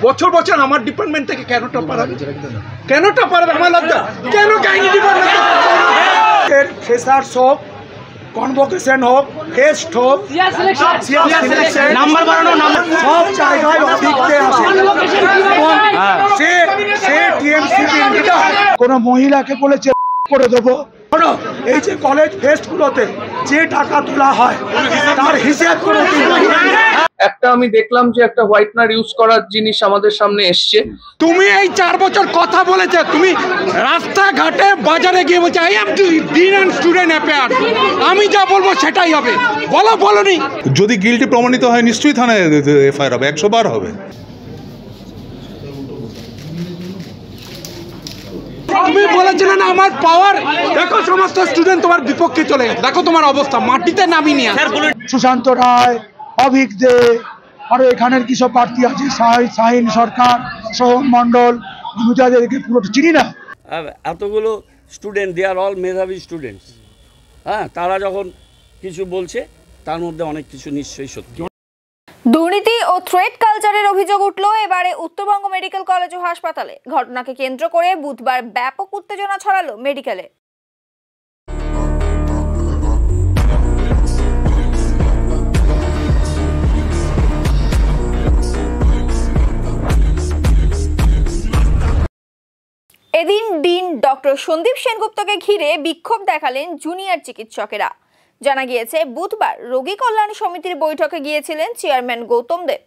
বছর বছর আমার ডিপার্টমেন্ট থেকে কেন টপার হবে? কেন টপার হবে? আমার লজ্জা কেন? কাহিনী ডিপার্টমেন্ট ফ্রেশার্স হোক, কনভোকেশন হোক, টেস্ট হোক, সিলেকশন নাম্বার বাড়ানো, নাম্বার সব জায়গায় অভিজ্ঞতা আছে। সে টিএমসিপির লিডার। কোনো মহিলাকে বলেছে করে দেবো। এই যে কলেজ ফেস্টগুলোতে যে টাকা তোলা হয় তার হিসাব করে একটা আমি দেখলাম যে একটা হোয়াইটনার ইউজ করার জিনিস আমাদের সামনে এসছে। তুমি এই 4 বছর কথা বলেছে, তুমি রাস্তাঘাটে বাজারে গিয়ে বলছে I am dean and student affair, আমি যা বলবো সেটাই হবে। বলনি যদি গিল্টি প্রমাণিত হয় নিশ্চয়ই থানায় এফআইআর হবে, 100 বার হবে। তুমি বলেছিলে না আমার পাওয়ার, দেখো সমস্ত স্টুডেন্ট তোমার বিপক্ষে চলে গেছে, দেখো তোমার অবস্থা মাটিতে নামি নিয়ে। সুশান্ত রায়, অভিক দে, আরো এখানের কিসব প্রার্থী আছে, শাহিন সরকার, সোহম মন্ডল, আমি তাদেরকে পুরো চিনি না। এতগুলো স্টুডেন্ট, দে আর অল মেধাবী স্টুডেন্টস। হ্যাঁ, তারা যখন কিছু বলছে তার মধ্যে অনেক কিছু নিশ্চয়ই সত্যি। দুর্নীতি ও থ্রেট কালচারের অভিযোগ উঠল এবারে উত্তরবঙ্গ মেডিকেল কলেজ ও হাসপাতালে। ঘটনাকে কেন্দ্র করে বুধবার ব্যাপক উত্তেজনা ছড়ালো মেডিকেলে। এদিন ডিন ডক্টর সন্দীপ সেনগুপ্তকে ঘিরে বিক্ষোভ দেখালেন জুনিয়র চিকিৎসকেরা। জানা গিয়েছে বুধবার রোগী কল্যাণ সমিতির বৈঠকে গিয়েছিলেন চেয়ারম্যান গৌতম দেব।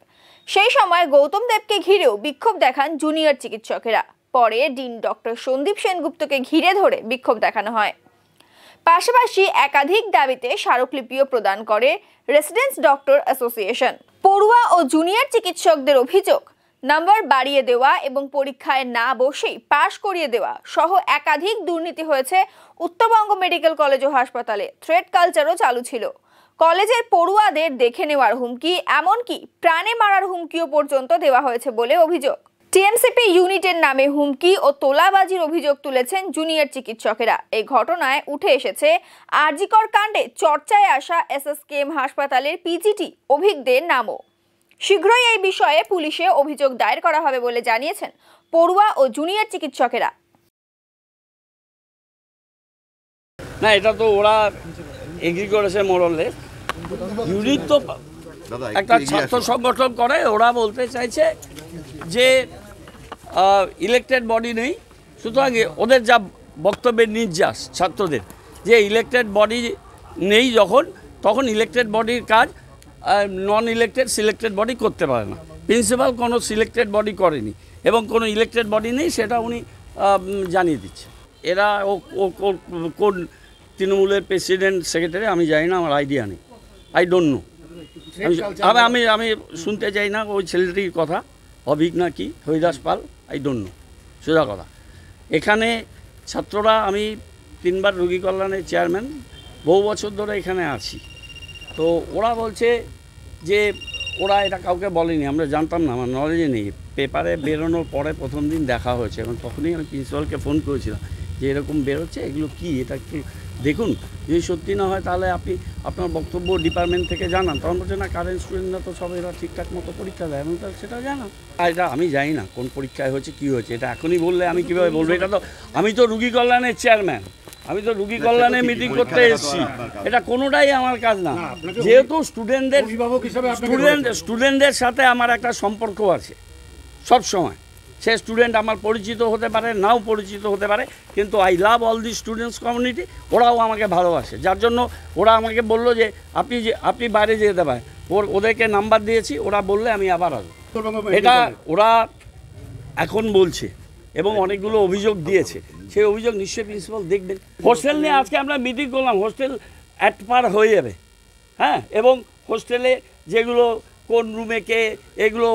সেই সময় গৌতম দেবকে ঘিরেও বিক্ষোভ দেখান জুনিয়র চিকিৎসকেরা। পরে ডিন ডক্টর সন্দীপ সেনগুপ্তকে ঘিরে ধরে বিক্ষোভ দেখানো হয়। পাশাপাশি একাধিক দাবিতে স্মারকলিপিও প্রদান করে রেসিডেন্স ডক্টর অ্যাসোসিয়েশন। পড়ুয়া ও জুনিয়র চিকিৎসকদের অভিযোগ, নাম্বার বাড়িয়ে দেওয়া এবং পরীক্ষায় না বসেই পাশ করিয়ে দেওয়া সহ একাধিক দুর্নীতি হয়েছে উত্তরবঙ্গ মেডিকেল কলেজ ও হাসপাতালে। থ্রেট কালচারও চালু ছিল। কলেজের পড়ুয়াদের দেখে নেওয়ার হুমকি, এমনকি প্রাণে মারার হুমকিও পর্যন্ত দেওয়া হয়েছে বলে অভিযোগ। টিএমসিপি ইউনিটের নামে হুমকি ও তোলাবাজির অভিযোগ তুলেছেন জুনিয়র চিকিৎসকেরা। এই ঘটনায় উঠে এসেছে আরজিকর কাণ্ডে চর্চায় আসা এসএসকেএম হাসপাতালের পিজিটি অভিক দের নামও। শীঘ্রই এই বিষয়ে পুলিশে অভিযোগ দায়ের করা হবে বলে জানিয়েছেন পড়ুয়া ও জুনিয়র চিকিৎসকেরা। না, এটা তো ওরা এগ্রি করেছে মোরলে। ইউনিট তো একটা ছাত্র সংগঠন করে, ওরা বলতে চাইছে যে ইলেকটেড বডি নেই, সুতরাং ওদের যা বক্তব্যের নির্যাস ছাত্রদের যে ইলেকটেড বডি নেই যখন, তখন ইলেকটেড বডির কাজ নন ইলেকটেড সিলেক্টেড বডি করতে পারে না। প্রিন্সিপাল কোনো সিলেক্টেড বডি করেনি এবং কোনো ইলেকটেড বডি নেই, সেটা উনি জানিয়ে দিচ্ছে। এরা কোন তৃণমূলের প্রেসিডেন্ট সেক্রেটারি আমি জানি না, আমার আইডিয়া নেই, আই ডোন্ট নো। আমি শুনতে চাই না ওই ছেলেটির কথা, অভিক না কি হরিদাস পাল, আই ডোন্ট নো, সোজা কথা। এখানে ছাত্ররা, আমি 3 বার রোগী কল্যাণের চেয়ারম্যান, বহু বছর ধরে এখানে আছি। তো ওরা বলছে যে ওরা এটা কাউকে বলেনি, আমরা জানতাম না, আমার নলেজে নেই। পেপারে বেরোনোর পরে প্রথম দিন দেখা হয়েছে এবং তখনই আমি প্রিন্সিপালকে ফোন করেছিলাম যে এরকম বেরোচ্ছে, এগুলো কি, এটা একটু দেখুন, যদি সত্যি না হয় তাহলে আপনি আপনার বক্তব্য ডিপার্টমেন্ট থেকে জানান। তখন বলছে না, কারেন্ট স্টুডেন্টরা তো সব এরা ঠিকঠাক মতো পরীক্ষা দেয়, এবং তাহলে সেটা জানান। আর এটা আমি জানি না কোন পরীক্ষায় হয়েছে, কী হয়েছে, এটা এখনই বললে আমি কীভাবে বলবো? এটা তো আমি তো রুগী কল্যাণের চেয়ারম্যান, আমি তো রুগী কল্যাণে মিটিং করতে এসেছি, এটা কোনোটাই আমার কাজ না। যেহেতু স্টুডেন্টদের সাথে আমার একটা সম্পর্ক আছে সব সময়। সে স্টুডেন্ট আমার পরিচিত হতে পারে, নাও পরিচিত হতে পারে, কিন্তু I love all the students community. ওরাও আমাকে ভালোবাসে, যার জন্য ওরা আমাকে বললো যে আপনি বাইরে যেতে পারেন। ওদেরকে নাম্বার দিয়েছি, ওরা বললে আমি আবার আসবো। এটা ওরা এখন বলছে এবং অনেকগুলো অভিযোগ দিয়েছে, সেই অভিযোগ নিশ্চয়ই প্রিন্সিপাল দেখবেন। হোস্টেল নিয়ে আজকে আমরা মিটিং করলাম, হোস্টেল অ্যাটপার হয়ে যাবে। হ্যাঁ, এবং হোস্টেলে যেগুলো কোন রুমে কে, এগুলো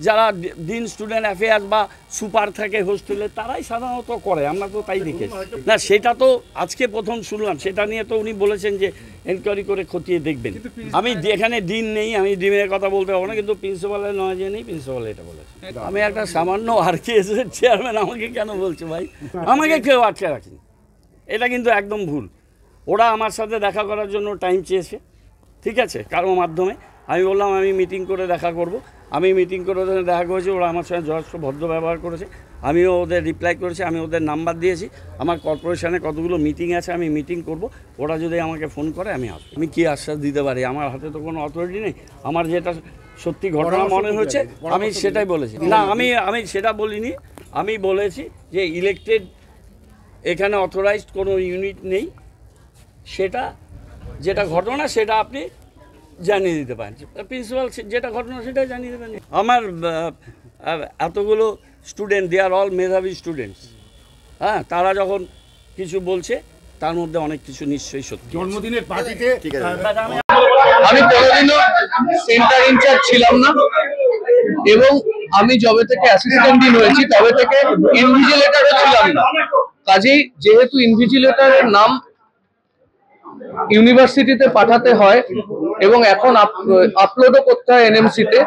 যারা ডিন স্টুডেন্ট অ্যাফেয়ার্স বা সুপার থাকে হোস্টেলে, তারাই সাধারণত করে, আমরা তো তাই দেখেছি। না, সেটা তো আজকে প্রথম শুনলাম, সেটা নিয়ে তো উনি বলেছেন যে এনকোয়ারি করে খতিয়ে দেখবেন। আমি এখানে ডিন নেই, আমি ডিনের কথা বলতে পারবো না, কিন্তু প্রিন্সিপালের নয় যে নেই, প্রিন্সিপাল এটা বলেছে। আমি একটা সামান্য আরকেএসের চেয়ারম্যান, আমাকে কেন বলছো ভাই? আমাকে কেউ আটকে রাখেনি, এটা কিন্তু একদম ভুল। ওরা আমার সাথে দেখা করার জন্য টাইম চেয়েছে, ঠিক আছে, কারো মাধ্যমে। আমি বললাম আমি মিটিং করে দেখা করব। আমি মিটিং করে ওদের সঙ্গে দেখা করেছি, ওরা আমার সঙ্গে যথেষ্ট ভদ্র ব্যবহার করেছে, আমিও ওদের রিপ্লাই করেছি, আমি ওদের নাম্বার দিয়েছি। আমার কর্পোরেশনে কতগুলো মিটিং আছে, আমি মিটিং করব, ওরা যদি আমাকে ফোন করে আমি আসবো। আমি কী আশ্বাস দিতে পারি? আমার হাতে তো কোনো অথরিটি নেই। আমার যেটা সত্যি ঘটনা মনে হচ্ছে আমি সেটাই বলেছি। না, আমি সেটা বলিনি। আমি বলেছি যে ইলেকটেড এখানে অথরাইজড কোনো ইউনিট নেই, সেটা যেটা ঘটনা সেটা আপনি জানিয়ে দিতে পারেন। প্রিন্সিপাল যেটা ঘটনা সেটাই জানিয়ে দেবেন। আমার এতগুলো স্টুডেন্ট, দে আর অল মেধাবী স্টুডেন্টস, হ্যাঁ, তারা যখন কিছু বলছে তার মধ্যে অনেক কিছু নিশ্চয়ই সত্যি। জন্মদিনের পার্টিতে আমি কোনোদিনও সেন্টার ইনচার্জ ছিলাম না, এবং আমি যবে থেকে অ্যাসিস্ট্যান্ট ডিন হয়েছি তবে থেকে ইনভিজিলেটরও ছিলাম না। কাজেই যেহেতু ইনভিজিলেটরের নাম ইউনিভার্সিটিতে পাঠাতে হয় এবং এখন আপলোডও করতে হয় এনএমসিতে,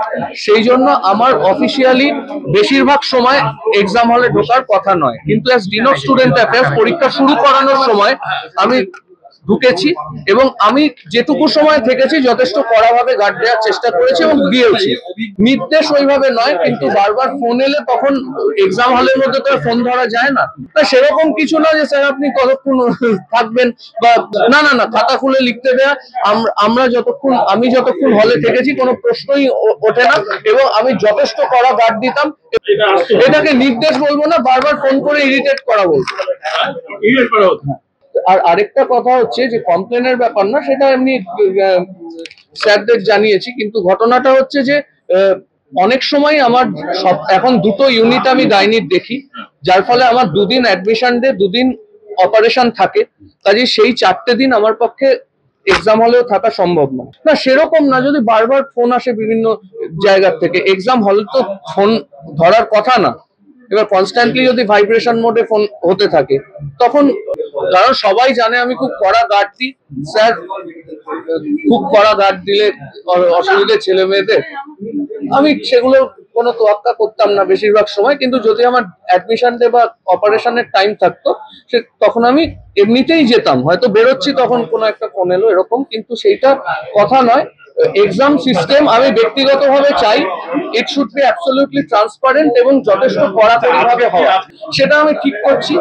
সেই জন্য আমার অফিসিয়ালি বেশিরভাগ সময় এক্সাম হলে ঢোকার কথা নয়, কিন্তু as dean of student affairs পরীক্ষা শুরু করানোর সময় আমি ঢুকেছি এবং আমি যেটুকু সময় থেকেছি যথেষ্ট কড়াভাবে গার্ড দেওয়ার চেষ্টা করেছি এবং দিয়েছি। নির্দেশ ওইভাবে নয়, কিন্তু বারবার ফোন এলে তখন এক্সাম হলের মধ্যে তো ফোন ধরা যায় না, তা সেরকম কিছু না যে স্যার আপনি কতক্ষণ থাকবেন বা না না না, খাতা খুলে লিখতে দেয়া। আমি যতক্ষণ হলে থেকেছি কোনো প্রশ্নই ওঠে না এবং আমি যথেষ্ট কড়া গার্ড দিতাম। এটাকে নির্দেশ বলবো না, বারবার ফোন করে ইরিটেট করা বলবো। আর আরেকটা কথা হচ্ছে যে কমপ্লেনের ব্যাপার না, সেটা এমনি স্যারদের জানিয়েছি, কিন্তু ঘটনাটা হচ্ছে যে অনেক সময় আমার এখন দুটো ইউনিট আমি গাইনির দেখি, যার ফলে আমার দুদিন অ্যাডমিশন ডে, দুদিন অপারেশন থাকে। কাজে সেই 4টে দিন আমার পক্ষে এক্সাম হলেও থাকা সম্ভব না। না, সেরকম না, যদি বারবার ফোন আসে বিভিন্ন জায়গার থেকে, এক্সাম হলে তো ফোন ধরার কথা না। এবার কনস্ট্যান্টলি যদি ভাইব্রেশন মোডে ফোন হতে থাকে তখন, কারণ সবাই জানে আমি খুব কড়া গার্ড দিই, স্যার খুব কড়া গার্ড দিলে অসুবিধে ছেলে মেয়েদের, আমি সেগুলো কোনো তোয়াক্কা করতাম না বেশিরভাগ সময়। কিন্তু যদি আমার অ্যাডমিশন ডে বা অপারেশনের টাইম থাকতো তখন আমি এমনিতেই যেতাম, হয়তো বেরোচ্ছি তখন কোনো একটা ফোন এলো এরকম, কিন্তু সেইটা কথা নয়। এক্সাম সিস্টেম আমি ব্যক্তিগতভাবে চাই it should be absolutely transparent এবং যথেষ্ট কড়াকড়িভাবে হওয়া, সেটা আমি ঠিক করছি।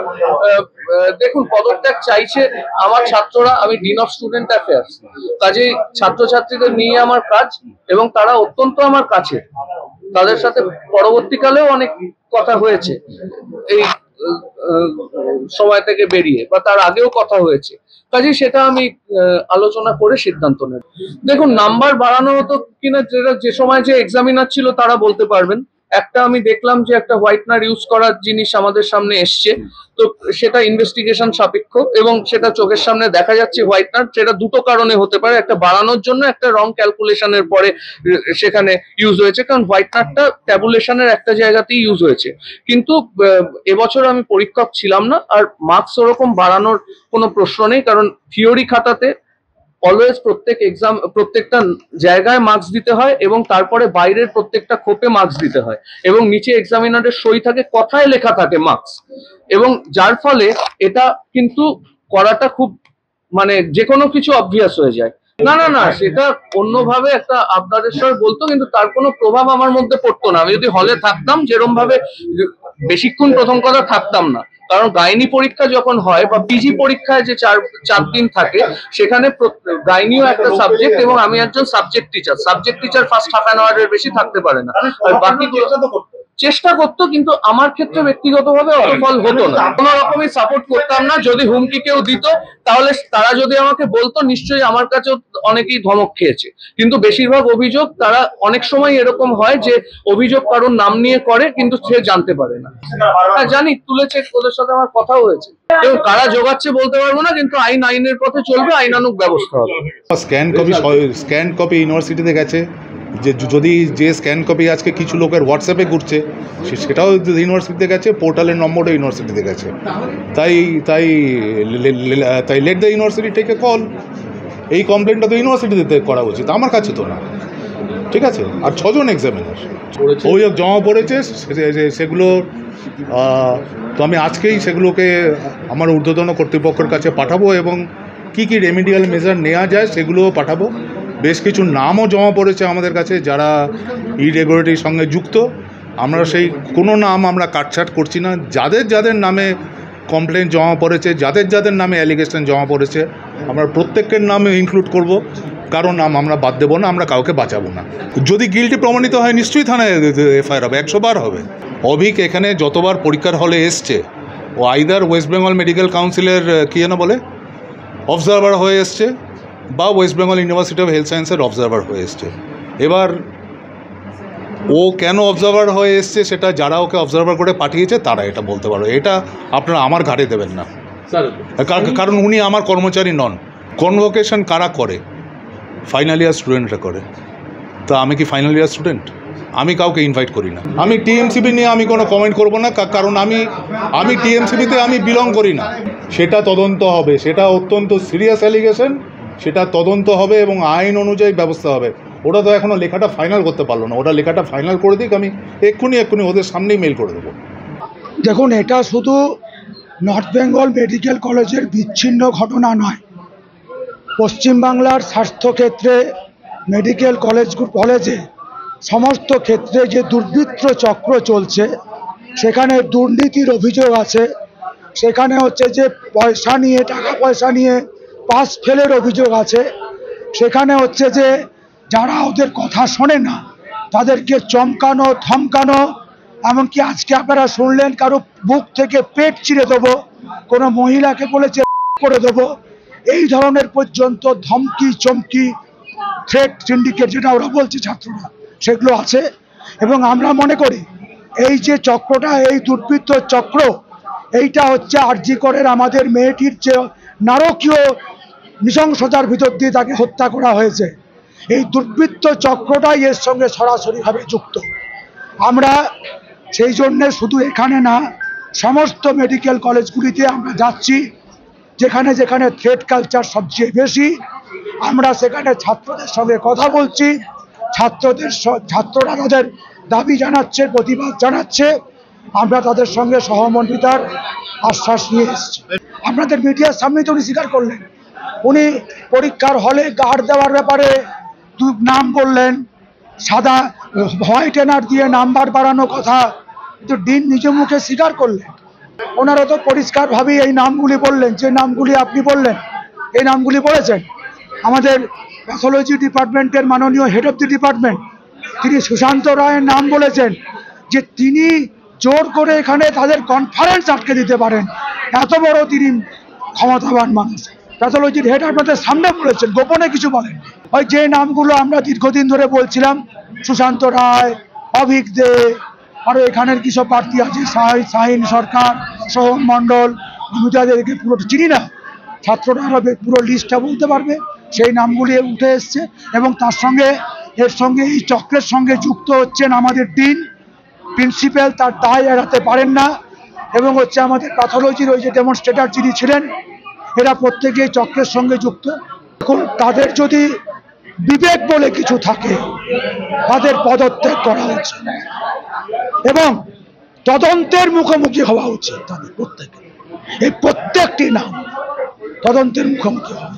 দেখুন, পদত্যাগ চাইছে আমার ছাত্ররা, আমি ডিন অফ স্টুডেন্ট অ্যাফেয়ার্স, কাজেই ছাত্রছাত্রীদের নিয়ে আমার কাজ এবং তারা অত্যন্ত আমার কাছে, তাদের সাথে পরবর্তীকালেও অনেক কথা হয়েছে এই সময় থেকে বেরিয়ে, বা তার আগেও কথা হয়েছে। কাজে সেটা আমি আলোচনা করে সিদ্ধান্ত নেব। দেখুন, নাম্বার বাড়ানো হতো কিনা যে সময় যে এক্সামিনার ছিল তারা বলতে পারবেন। একটা আমি দেখলাম যে একটা হোয়াইটনার ইউজ করার জিনিস আমাদের সামনে এসছে, তো সেটা ইনভেস্টিগেশন সাপেক্ষ এবং সেটা চোখের সামনে দেখা যাচ্ছে হোয়াইটনার। সেটা দুটো কারণে হতে পারে, একটা বাড়ানোর জন্য, একটা রং ক্যালকুলেশনের পরে সেখানে ইউজ হয়েছে, কারণ হোয়াইটনারটা ট্যাবুলেশনের একটা জায়গাতেই ইউজ হয়েছে। কিন্তু এবছর আমি পরীক্ষক ছিলাম না, আর মার্কস ওরকম বাড়ানোর কোনো প্রশ্ন নেই, কারণ থিওরি খাতাতে অলওয়েজ প্রত্যেকটা জায়গায় মার্কস দিতে হয় এবং তারপরে বাইরের প্রত্যেকটা খোপে মার্কস দিতে হয় এবং নিচে এক্সামিনারের সই থাকে, কথায় লেখা থাকে মার্কস, এবং যার ফলে এটা কিন্তু করাটা খুব মানে যে কোনো কিছু অবভিয়াস হয়ে যায়। না না না, সেটা অন্যভাবে একটা আবদারের স্বর বলতো, কিন্তু তার কোনো প্রভাব আমার মধ্যে পড়তো না। আমি যদি হলে থাকতাম, যেরকম ভাবে বেশিক্ষণ প্রথম কথা থাকতাম না, কারণ গাইনি পরীক্ষা যখন হয় বা পিজি পরীক্ষায় যে চার দিন থাকে, সেখানে গাইনিও একটা সাবজেক্ট এবং আমি একজন subject teacher first half an আওয়ারের বেশি থাকতে পারে না, আর বাকি চেষ্টা করতো, কিন্তু আমার ক্ষেত্রে ব্যক্তিগতভাবে অত ফল হতো না। কোনো রকমই সাপোর্ট করতাম না। যদি হুমকি কেউ দিত তাহলে তারা যদি আমাকে বলতো, নিশ্চয়ই আমার কাছেও অনেকেই ধমক খেয়েছে, কিন্তু বেশিরভাগ অভিযোগ তারা অনেক সময় এরকম হয় যে অভিযোগ কারোর নাম নিয়ে করে কিন্তু সে জানতে পারে না। হ্যাঁ জানি, তুলেছে, ওদের সাথে আমার কথাও হয়েছে, এবং কারা জোগাচ্ছে বলতে পারবো না, কিন্তু আইনের পথে চলবে, আইনানুগ ব্যবস্থা হবে। স্ক্যান কপি ইউনিভার্সিটিতে গেছে, যে যদি যে স্ক্যান কপি আজকে কিছু লোকের হোয়াটসঅ্যাপে ঘুরছে সেটাও ইউনিভার্সিটিতে গেছে, পোর্টালের নম্বরও ইউনিভার্সিটিতে গেছে। তাই let the university take a call. এই কমপ্লেনটা তো ইউনিভার্সিটিতে করা উচিত, আমার কাছে তো না। ঠিক আছে, আর 6 জন এক্সামিনার অভিযোগ জমা পড়েছে, সেগুলো তো আমি আজকেই সেগুলোকে আমার ঊর্ধ্বতন কর্তৃপক্ষের কাছে পাঠাবো এবং কি রেমিডিয়াল মেজার নেওয়া যায় সেগুলোও পাঠাবো। বেশ কিছু নামও জমা পড়েছে আমাদের কাছে যারা ইরেগুলারিটির সঙ্গে যুক্ত। আমরা সেই কোনো নাম আমরা কাটছাট করছি না। যাদের যাদের নামে কমপ্লেন জমা পড়েছে, যাদের যাদের নামে অ্যালিগেশন জমা পড়েছে, আমরা প্রত্যেকের নামে ইনক্লুড করব। কারো নাম আমরা বাদ দেবো না, আমরা কাউকে বাঁচাবো না। যদি গিল্টি প্রমাণিত হয় নিশ্চয়ই থানায় এফআইআর হবে, 100 বার হবে। অভিক এখানে যতবার পরীক্ষার হলে এসছে, ও আইদার ওয়েস্ট বেঙ্গল মেডিকেল কাউন্সিলের কী যেন বলে অবজারভার হয়ে এসছে, বা West Bengal university of health সায়েন্সের অবজারভার হয়ে এসছে। এবার ও কেন অবজারভার হয়ে এসছে সেটা যারা ওকে অবজারভার করে পাঠিয়েছে তারা এটা বলতে পারো। এটা আপনারা আমার ঘাড়ে দেবেন না, কারণ উনি আমার কর্মচারী নন। কনভোকেশন কারা করে? ফাইনাল ইয়ার স্টুডেন্টরা করে। তা আমি কি ফাইনাল ইয়ার স্টুডেন্ট? আমি কাউকে ইনভাইট করি না। আমি টিএমসিবি নিয়ে আমি কোনো কমেন্ট করব না, কারণ আমি টিএমসিবিতে আমি বিলং করি না। সেটা তদন্ত হবে, সেটা অত্যন্ত সিরিয়াস অ্যালিগেশন, সেটা তদন্ত হবে এবং আইন অনুযায়ী ব্যবস্থা হবে। ওরা তো এখনও লেখাটা ফাইনাল করতে পারলো না। ওরা লেখাটা ফাইনাল করে দিক, আমি এক্ষুনি ওদের সামনেই মেল করে দেবো। দেখুন, এটা শুধু নর্থ বেঙ্গল মেডিকেল কলেজের বিচ্ছিন্ন ঘটনা নয়। পশ্চিমবাংলার স্বাস্থ্যক্ষেত্রে মেডিকেল কলেজে সমস্ত ক্ষেত্রে যে দুর্বৃত্ত চক্র চলছে, সেখানে দুর্নীতির অভিযোগ আছে। সেখানে হচ্ছে যে পয়সা নিয়ে, টাকা পয়সা নিয়ে পাস ফেলের অভিযোগ আছে। সেখানে হচ্ছে যে যারা ওদের কথা শোনে না তাদেরকে চমকানো, ধমকানো, এমনকি আজকে আপনারা শুনলেন কারো বুক থেকে পেট চিরে দেবো, কোনো মহিলাকে বলেছে করে দেবো, এই ধরনের পর্যন্ত ধমকি, চমকি, থ্রেট সিন্ডিকেট যেটা ওরা বলছে ছাত্ররা, সেগুলো আছে। এবং আমরা মনে করি এই যে চক্রটা, এই দুর্বৃত্ত চক্র, এইটা হচ্ছে আরজি করের আমাদের মেয়েটির যে নারকীয় নৃশংসতার ভিতর দিয়ে তাকে হত্যা করা হয়েছে, এই দুর্বৃত্ত চক্রটাই এর সঙ্গে সরাসরিভাবে যুক্ত। আমরা সেই জন্যে শুধু এখানে না, সমস্ত মেডিকেল কলেজগুলিতে আমরা যাচ্ছি, যেখানে যেখানে থ্রেট কালচার সবচেয়ে বেশি। আমরা সেখানে ছাত্রদের সঙ্গে কথা বলছি, ছাত্ররা তাদের দাবি জানাচ্ছে, প্রতিবাদ জানাচ্ছে। আমরা তাদের সঙ্গে সহমর্মিতার আশ্বাস নিয়ে এসেছি। আপনাদের মিডিয়ার সামনে তো উনি স্বীকার করলেন, উনি পরীক্ষার হলে গার্ড দেওয়ার ব্যাপারে নাম বললেন, সাদা হোয়াইট এনার দিয়ে নাম্বার বাড়ানো কথা, কিন্তু ডিন নিজ মুখে স্বীকার করলেন। ওনারা তো পরিষ্কারভাবেই এই নামগুলি বললেন, যে নামগুলি আপনি বললেন এই নামগুলি বলেছেন। আমাদের প্যাথোলজি ডিপার্টমেন্টের মাননীয় হেড অফ দি ডিপার্টমেন্ট, তিনি সুশান্ত রায়ের নাম বলেছেন, যে তিনি জোর করে এখানে তাদের কনফারেন্স আটকে দিতে পারেন, এত বড় তিনি ক্ষমতাবান মানুষ। প্যাথোলজির হেড আপনাদের সামনে বলেছেন, গোপনে কিছু বলেন। ওই যে নামগুলো আমরা দীর্ঘদিন ধরে বলছিলাম, সুশান্ত রায়, অভিক দে, আরও এখানের কিছু প্রার্থী আছে, শাহিন সরকার, সোহম মণ্ডল, আমি তাদেরকে পুরো চিনি না, ছাত্ররা আরও পুরো লিস্টটা বলতে পারবে। সেই নামগুলি উঠে এসছে এবং এর সঙ্গে এই চক্রের সঙ্গে যুক্ত হচ্ছেন আমাদের ডিন, প্রিন্সিপাল, তার দায় এড়াতে পারেন না। এবং হচ্ছে আমাদের প্যাথোলজির ওই যে ডেমনস্ট্রেটর যিনি ছিলেন, এরা প্রত্যেকেই চক্রের সঙ্গে যুক্ত। এখন তাদের যদি বিবেক বলে কিছু থাকে, তাদের পদত্যাগ করা উচিত এবং তদন্তের মুখোমুখি হওয়া উচিত। তাদের প্রত্যেকে, এই প্রত্যেকটি নাম তদন্তের মুখোমুখি হওয়া।